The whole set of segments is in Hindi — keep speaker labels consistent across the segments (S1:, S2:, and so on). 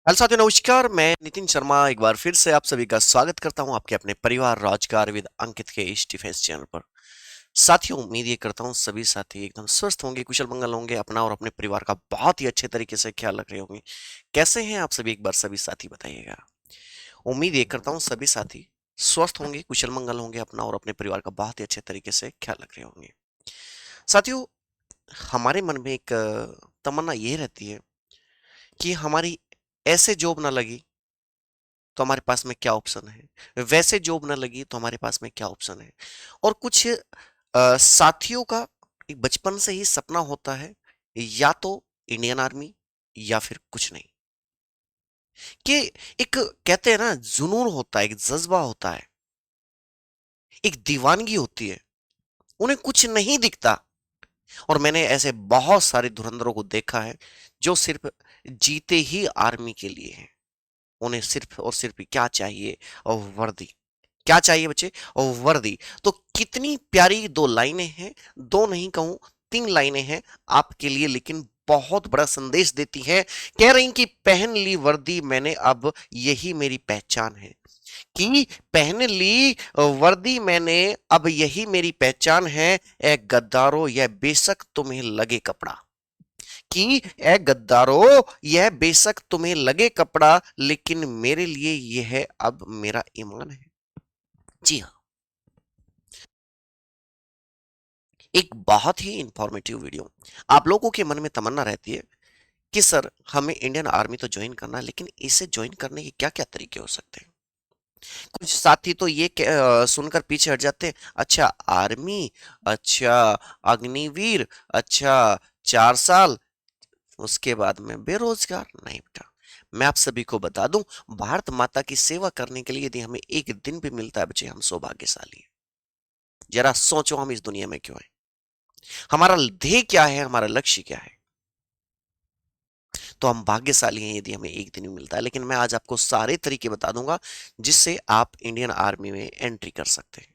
S1: हेलो साथियों, नमस्कार। मैं नितिन शर्मा एक बार फिर से आप सभी का स्वागत करता हूं आपके अपने परिवार रोजगार विद अंकित के इस डिफेंस चैनल पर। साथियों, उम्मीद ये करता हूं सभी साथी एकदम स्वस्थ होंगे, कुशल मंगल होंगे, अपना और अपने परिवार का बहुत ही अच्छे तरीके से ख्याल रख रहे होंगे। कैसे हैं आप सभी, एक बार सभी साथी बताइएगा। उम्मीद ये करता हूं सभी साथी स्वस्थ होंगे, कुशल मंगल होंगे, अपना और अपने परिवार का बहुत ही अच्छे तरीके से ख्याल रख रहे होंगे। साथियों, हमारे मन में एक तमन्ना ये रहती है कि हमारी ऐसे जॉब ना लगी तो हमारे पास में क्या ऑप्शन है, वैसे जॉब ना लगी तो हमारे पास में क्या ऑप्शन है। और कुछ साथियों का एक बचपन से ही सपना होता है, या तो इंडियन आर्मी या फिर कुछ नहीं। कि एक कहते हैं ना, जुनून होता है, एक जज्बा होता है, एक दीवानगी होती है, उन्हें कुछ नहीं दिखता। और मैंने ऐसे बहुत सारे धुरंधरों को देखा है जो सिर्फ जीते ही आर्मी के लिए हैं। उन्हें सिर्फ और सिर्फ क्या चाहिए? और वर्दी। क्या चाहिए बच्चे? और वर्दी। तो कितनी प्यारी दो लाइनें हैं, दो नहीं कहूं, तीन लाइनें हैं आपके लिए, लेकिन बहुत बड़ा संदेश देती है। कह रही कि पहन ली वर्दी मैंने, अब यही मेरी पहचान है। कि पहन ली वर्दी मैंने, अब यही मेरी पहचान है। ए गद्दारो, यह बेशक तुम्हें लगे कपड़ा। कि ए गद्दारो, यह बेशक तुम्हें लगे कपड़ा, लेकिन मेरे लिए यह है अब मेरा ईमान है। जी हाँ, एक बहुत ही इंफॉर्मेटिव वीडियो। आप लोगों के मन में तमन्ना रहती है कि सर, हमें इंडियन आर्मी तो ज्वाइन करना है, लेकिन इसे ज्वाइन करने के क्या क्या तरीके हो सकते हैं। कुछ साथी तो ये सुनकर पीछे हट जाते हैं। अच्छा, आर्मी, अच्छा अग्निवीर, अच्छा 4 साल, उसके बाद में बेरोजगार। नहीं बेटा, मैं आप सभी को बता दूं, भारत माता की सेवा करने के लिए यदि हमें एक दिन भी मिलता है बच्चे, हम सौभाग्यशाली हैं। जरा सोचो, हम इस दुनिया में क्यों हैं, हमारा ध्येय क्या है, हमारा लक्ष्य क्या है। तो हम भाग्यशाली हैं यदि हमें एक दिन भी मिलता है। लेकिन मैं आज आपको सारे तरीके बता दूंगा जिससे आप इंडियन आर्मी में एंट्री कर सकते हैं,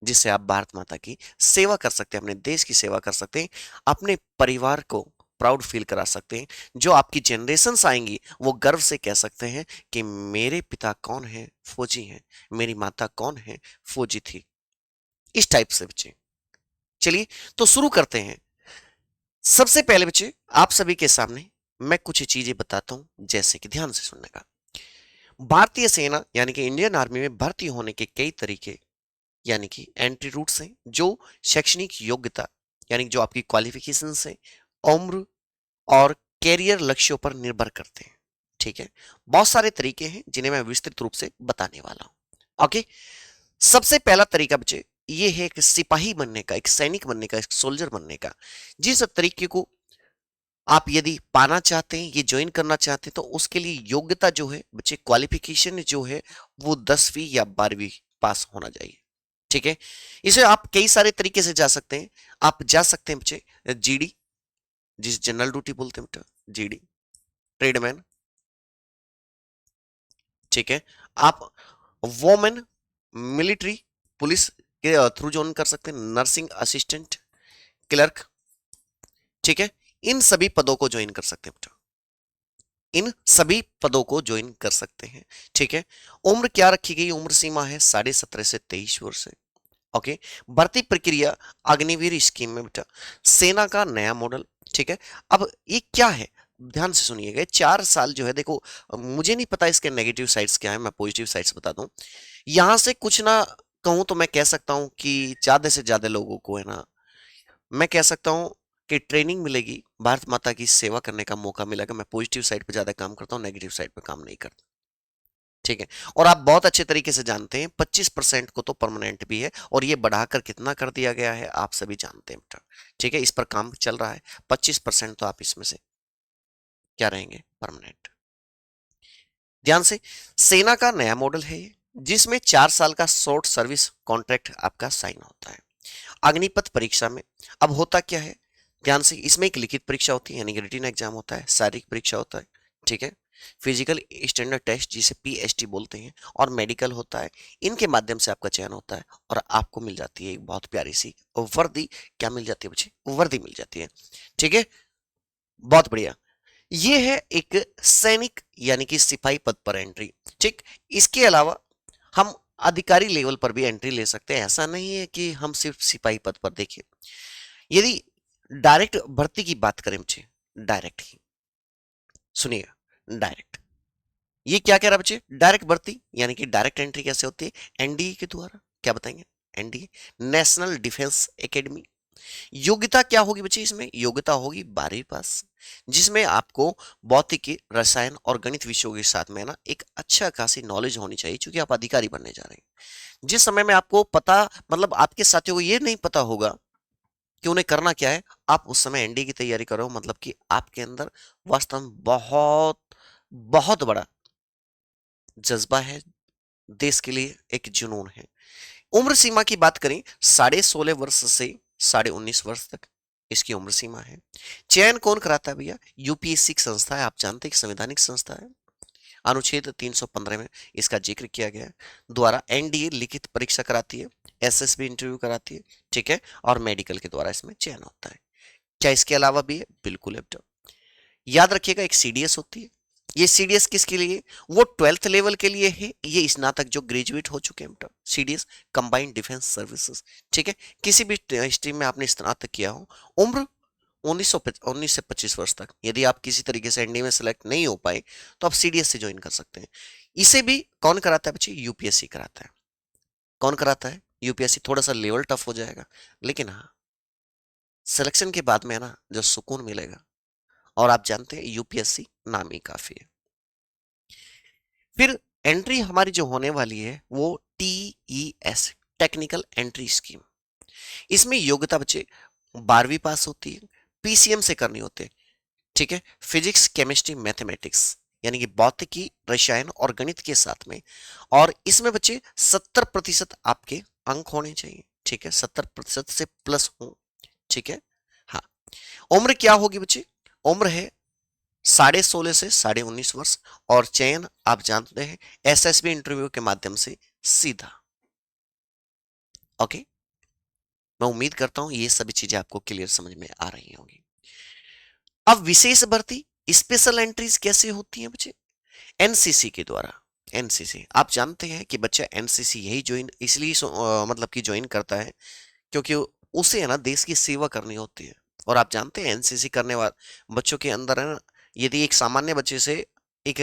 S1: जिससे आप भारत माता की सेवा कर सकते हैं, अपने देश की सेवा कर सकते हैं, अपने परिवार को प्राउड फील करा सकते हैं। जो आपकी जनरेशन्स आएंगी वो गर्व से कह सकते हैं कि मेरे पिता कौन है? फौजी हैं। मेरी माता कौन है? फौजी थी। इस टाइप से बच्चे। चलिए, तो शुरू करते हैं। सबसे पहले बच्चे, आप सभी के सामने मैं कुछ चीजें बताता हूं, जैसे कि ध्यान से सुनने का। भारतीय सेना यानी कि इंडियन आर्मी में भर्ती होने के कई तरीके यानी कि एंट्री रूट्स हैं, जो शैक्षणिक योग्यता यानी जो आपकी क्वालिफिकेशन है, उम्र और कैरियर लक्ष्यों पर निर्भर करते हैं। ठीक है, बहुत सारे तरीके हैं जिन्हें मैं विस्तृत रूप से बताने वाला हूं। ओके, सबसे पहला तरीका बच्चे ये है एक सिपाही बनने का, एक सैनिक बनने का, एक सोल्जर बनने का। जिस तरीके को आप यदि पाना चाहते हैं, ये ज्वाइन करना चाहते हैं, तो उसके लिए योग्यता जो है बच्चे, क्वालिफिकेशन जो है, वो 10वीं या 12वीं पास होना चाहिए। ठीक है, इसे आप कई सारे तरीके से जा सकते हैं। आप जा सकते हैं बच्चे जीडी, जिस जनरल ड्यूटी बोलते हैं बेटा, जीडी, ट्रेडमैन। ठीक है, आप वोमेन, मिलिट्री, पुलिस के थ्रू ज्वाइन कर सकते हैं, नर्सिंग असिस्टेंट, क्लर्क। ठीक है, इन सभी पदों को ज्वाइन कर सकते हैं बेटा, इन सभी पदों को ज्वाइन कर सकते हैं। ठीक है, उम्र क्या रखी गई? उम्र सीमा है 17.5 से 23 वर्ष है। ओके, भर्ती प्रक्रिया अग्निवीर स्कीम में बेटा, सेना का नया मॉडल। ठीक है, अब ये क्या है, ध्यान से सुनिएगा। 4 साल जो है, देखो, मुझे नहीं पता इसके नेगेटिव साइड्स क्या है, मैं पॉजिटिव साइड्स बता दूं। यहां से कुछ ना कहूं तो मैं कह सकता हूं कि ज्यादा से ज्यादा लोगों को है ना, मैं कह सकता हूं कि ट्रेनिंग मिलेगी, भारत माता की सेवा करने का मौका मिलेगा। मैं पॉजिटिव साइड पे ज्यादा काम करता हूं, नेगेटिव साइड पे काम नहीं करता। ठीक है, और आप बहुत अच्छे तरीके से जानते हैं 25% को तो परमानेंट भी है, और ये बढ़ाकर कितना कर दिया गया है आप सभी जानते हैं बेटा। ठीक है, इस पर काम चल रहा है। 25% तो आप इसमें से क्या रहेंगे? परमानेंट। ध्यान से, सेना का नया मॉडल है ये, जिसमें 4 साल का शॉर्ट सर्विस कॉन्ट्रैक्ट आपका साइन होता है। अग्निपथ परीक्षा में अब होता क्या है, ध्यान से, इसमें एक लिखित परीक्षा होती है यानी कि रिटन एग्जाम होता है, शारीरिक परीक्षा होता है। ठीक है, फिजिकल स्टैंडर्ड टेस्ट जिसे पीएसटी बोलते हैं, और मेडिकल होता है। इनके माध्यम से आपका चयन होता है और आपको मिल जाती है एक बहुत प्यारी सी वर्दी। क्या मिल जाती है बच्चे? वर्दी मिल जाती है। ठीक है, बहुत बढ़िया। ये है एक सैनिक यानी कि सिपाही पद पर एंट्री। ठीक, इसके अलावा हम अधिकारी लेवल पर भी एंट्री ले सकते हैं। ऐसा नहीं है कि हम सिर्फ सिपाही पद पर। देखिए, यदि डायरेक्ट भर्ती की बात करें मुझे, डायरेक्ट ही सुनिएगा, डायरेक्ट ये क्या कह रहा है बच्चे, डायरेक्ट भर्ती यानी कि डायरेक्ट एंट्री कैसे होती है, एनडीए के द्वारा। क्या बताएंगे, एनडीए नेशनल डिफेंस एकेडमी। योग्यता क्या होगी बच्चे, इसमें योग्यता होगी 12वीं पास, जिसमें आपको भौतिकी, रसायन और गणित विषयों के साथ में ना एक अच्छा खासी नॉलेज होनी चाहिए, क्योंकि आप अधिकारी बनने जा रहे हैं। जिस समय में आपको पता, मतलब आपके साथियों को ये नहीं पता होगा कि उन्हें करना क्या है, आप उस समय एनडीए की तैयारी करो, मतलब कि आपके अंदर वास्तव में बहुत बहुत बड़ा जज्बा है, देश के लिए एक जुनून है। उम्र सीमा की बात करें, 16.5 वर्ष से 19.5 वर्ष तक इसकी उम्र सीमा है। चयन कौन कराता है भैया, यूपीएससी की संस्था है, आप जानते हैं कि संवैधानिक संस्था है। अनुच्छेद 315 में इसका जिक्र किया गया है। द्वारा एनडीए लिखित परीक्षा कराती है, एसएसबी इंटरव्यू कराती है, ठीक है, और मेडिकल के द्वारा इसमें चयन होता है। क्या इसके अलावा भी है, बिल्कुल है बेटा। याद रखिएगा, एक सीडीएस होती है। ये सीडीएस किसके लिए, वो 12th लेवल के लिए है, ये स्नातक जो ग्रेजुएट हो चुके हैं बेटा। सीडीएस कंबाइंड डिफेंस सर्विसेज, ठीक है। किसी भी स्ट्रीम में आपने स्नातक किया हो, उम्र 19 से 25 वर्ष तक। यदि आप किसी तरीके से एनडीए में सेलेक्ट नहीं हो पाए तो आप सीडीएस से ज्वाइन कर सकते हैं। इसे भी कौन कराता है बच्चे, यूपीएससी कराता है। कौन कराता है, यूपीएससी। थोड़ा सा लेवल टफ हो जाएगा, लेकिन हाँ, सिलेक्शन के बाद में ना जो सुकून मिलेगा, और आप जानते हैं यूपीएससी नाम ही काफी है। फिर एंट्री हमारी जो होने वाली है वो टीईएस, टेक्निकल एंट्री स्कीम। इसमें योग्यता बच्चे 12वीं पास होती है, पीसीएम से करनी होती है, ठीक है, फिजिक्स केमिस्ट्री मैथमेटिक्स, यानी कि भौतिकी, रसायन और गणित के साथ में। और इसमें बच्चे 70% आपके अंक होने चाहिए, ठीक है, 70% से प्लस हो, ठीक है। हाँ, उम्र क्या होगी बच्चे, उम्र है 16.5 से 19.5 वर्ष, और चयन आप जानते हैं एसएसबी इंटरव्यू के माध्यम से सीधा। ओके, मैं उम्मीद करता हूं ये सभी चीजें आपको क्लियर समझ में आ रही होंगी। अब विशेष भर्ती, स्पेशल एंट्रीज कैसे होती हैं बच्चे, एनसीसी के द्वारा। एनसीसी आप जानते हैं कि बच्चा एनसीसी यही ज्वाइन इसलिए मतलब कि ज्वाइन करता है क्योंकि उसे है ना देश की सेवा करनी होती है। और आप जानते हैं एनसीसी करने वाले बच्चों के अंदर है ना, यदि एक सामान्य बच्चे से एक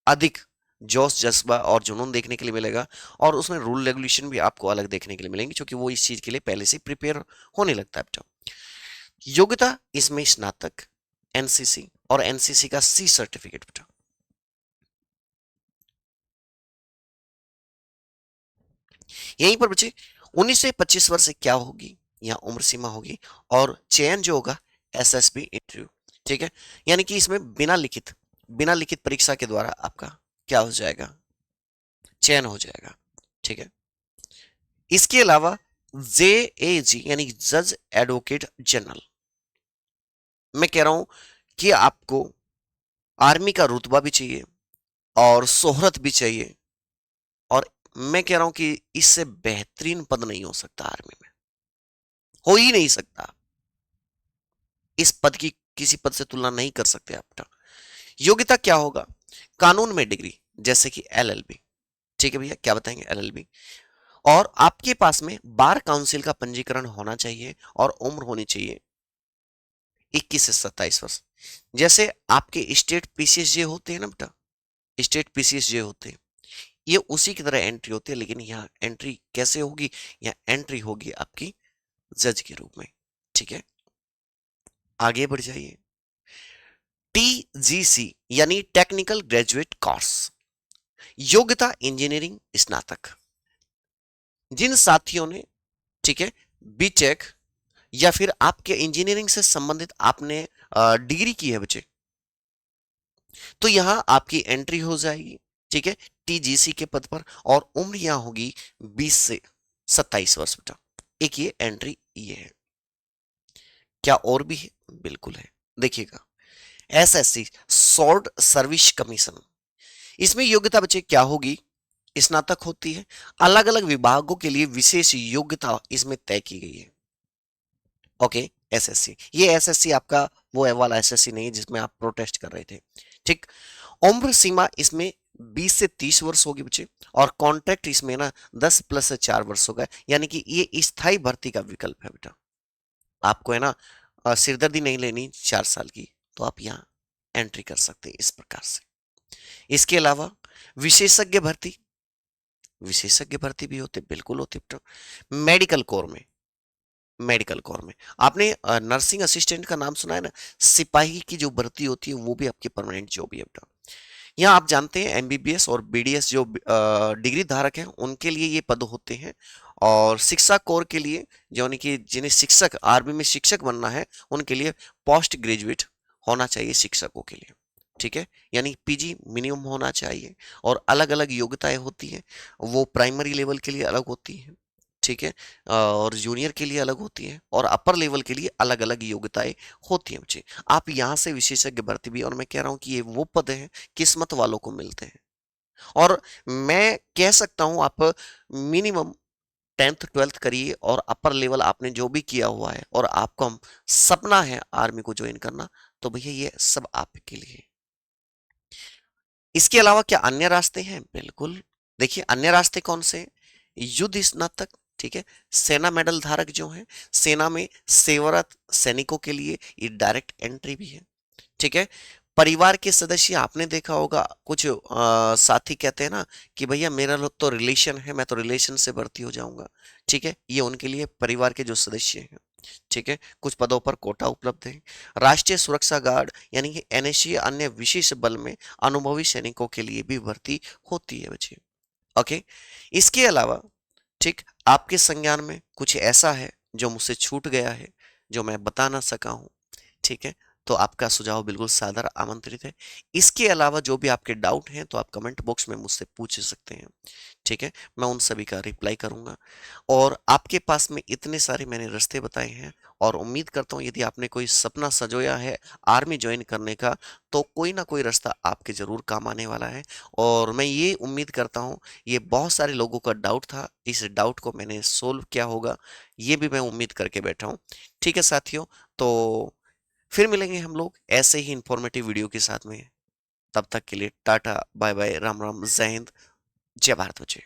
S1: अधिक जोश, जज्बा और जुनून देखने के लिए मिलेगा, और उसमें रूल रेगुलेशन भी आपको अलग देखने के लिए मिलेंगे, क्योंकि वो इस चीज के लिए पहले से प्रिपेयर होने लगता है बेटा। योग्यता इसमें स्नातक, एनसीसी और एनसीसी का सी सर्टिफिकेट बेटा। यहीं पर बच्चे 19 से 25 वर्ष से क्या होगी, यहाँ उम्र सीमा होगी, और चयन जो होगा एसएसबी इंटरव्यू, ठीक है, यानी कि इसमें बिना लिखित परीक्षा के द्वारा आपका क्या हो जाएगा, चयन हो जाएगा, ठीक है। इसके अलावा जेएजी यानी जज एडवोकेट जनरल, मैं कह रहा हूं कि आपको आर्मी का रुतबा भी चाहिए और शोहरत भी चाहिए, और मैं कह रहा हूं कि इससे बेहतरीन पद नहीं हो सकता आर्मी में, हो ही नहीं सकता। इस पद की किसी पद से तुलना नहीं कर सकते आप। योग्यता क्या होगा, कानून में डिग्री, जैसे कि एलएलबी, ठीक है भैया, क्या बताएंगे, एलएलबी। और आपके पास में बार काउंसिल का पंजीकरण होना चाहिए, और उम्र होनी चाहिए 21 से 27 वर्ष। जैसे आपके स्टेट पीसीएस जे होते हैं ना बेटा, स्टेट पीसीएस जे होते हैं, ये उसी की तरह एंट्री होती है, लेकिन यहाँ एंट्री कैसे होगी, यहाँ एंट्री होगी आपकी जज के रूप में, ठीक है। आगे बढ़ जाइए, टीजीसी यानी टेक्निकल ग्रेजुएट कोर्स। योग्यता इंजीनियरिंग स्नातक। जिन साथियों ने, ठीक है, बीटेक या फिर आपके इंजीनियरिंग से संबंधित आपने डिग्री की है बच्चे, तो यहां आपकी एंट्री हो जाएगी, ठीक है, टीजीसी के पद पर, और उम्र यहां होगी 20 से 27 वर्ष बेटा। एक ये एंट्री ये है। क्या और भी है, बिल्कुल है, देखिएगा, एसएससी शॉर्ट सर्विस कमीशन। इसमें योग्यता बच्चे क्या होगी, स्नातक होती है। अलग अलग विभागों के लिए विशेष योग्यता इसमें तय की गई है, ओके। एसएससी, ये एसएससी आपका वो वाला एसएससी नहीं है जिसमें आप प्रोटेस्ट कर रहे थे। ठीक। उम्र सीमा इसमें 20 से 30 वर्ष होगी बच्चे, और कॉन्ट्रैक्ट इसमें ना 10 प्लस 4 वर्ष होगा, यानी कि ये स्थायी भर्ती का विकल्प है बेटा। आपको है ना सिरदर्दी नहीं लेनी 4 साल की, तो आप यहाँ एंट्री कर सकते हैं इस प्रकार से। इसके अलावा विशेषज्ञ भर्ती, विशेषज्ञ भर्ती भी होते, बिल्कुल होते बेटा। मेडिकल कोर में, मेडिकल कोर में आपने नर्सिंग असिस्टेंट का नाम सुना है ना, सिपाही की जो भर्ती होती है वो भी आपकी परमानेंट जॉब ही है बेटा। यहाँ आप जानते हैं एमबीबीएस और बीडीएस जो डिग्री धारक हैं उनके लिए ये पद होते हैं, और शिक्षा कोर के लिए जो कि जिन्हें शिक्षक आर्मी में शिक्षक बनना है उनके लिए पोस्ट ग्रेजुएट होना चाहिए शिक्षकों के लिए। ठीक है, यानी पीजी मिनिमम होना चाहिए, और अलग अलग योग्यताएं होती हैं, वो प्राइमरी लेवल के लिए अलग होती हैं। ठीक है, और जूनियर के लिए अलग होती है, और अपर लेवल के लिए अलग अलग योग्यताएं होती हैं बच्चे। आप यहाँ से विशेषज्ञ भर्ती भी, और मैं कह रहा हूँ कि ये वो पद हैं किस्मत वालों को मिलते हैं। और मैं कह सकता हूँ आप मिनिमम 10th 12th करिए, और अपर लेवल आपने जो भी किया हुआ है, और आपका सपना है आर्मी को ज्वाइन करना, तो भैया ये सब आपके लिए। इसके अलावा क्या अन्य रास्ते हैं? बिल्कुल। देखिए अन्य रास्ते कौन से हैं? युद्ध स्नातक, ठीक है, सेना मेडल धारक जो हैं, सेना में सेवारत सैनिकों के लिए ये डायरेक्ट एंट्री भी है। ठीक है, परिवार के सदस्य, आपने देखा होगा कुछ साथी कहते हैं ना कि भैया मेरा लोग तो रिलेशन है, मैं तो रिलेशन से भर्ती हो जाऊंगा। ठीक है, ये उनके लिए परिवार के जो सदस्य हैं। ठीक है, कुछ पदों पर कोटा उपलब्ध है। राष्ट्रीय सुरक्षा गार्ड यानी कि एनएसजी, अन्य विशेष बल में अनुभवी सैनिकों के लिए भी भर्ती होती है बच्चे। ओके, इसके अलावा ठीक आपके संज्ञान में कुछ ऐसा है जो मुझसे छूट गया है, जो मैं बता ना सका हूं, ठीक है, तो आपका सुझाव बिल्कुल सादर आमंत्रित है। इसके अलावा जो भी आपके डाउट हैं तो आप कमेंट बॉक्स में मुझसे पूछ सकते हैं। ठीक है, मैं उन सभी का रिप्लाई करूंगा। और आपके पास में इतने सारे मैंने रास्ते बताए हैं, और उम्मीद करता हूं यदि आपने कोई सपना सजोया है आर्मी ज्वाइन करने का, तो कोई ना कोई रास्ता आपके जरूर काम आने वाला है। और मैं ये उम्मीद करता हूं, ये बहुत सारे लोगों का डाउट था, इस डाउट को मैंने सोल्व किया होगा, ये भी मैं उम्मीद करके बैठा हूं। ठीक है साथियों, तो फिर मिलेंगे हम लोग ऐसे ही इंफॉर्मेटिव वीडियो के साथ में। तब तक के लिए tata bye bye, Ram Ram, जय हिंद, जय भारत बच्चे।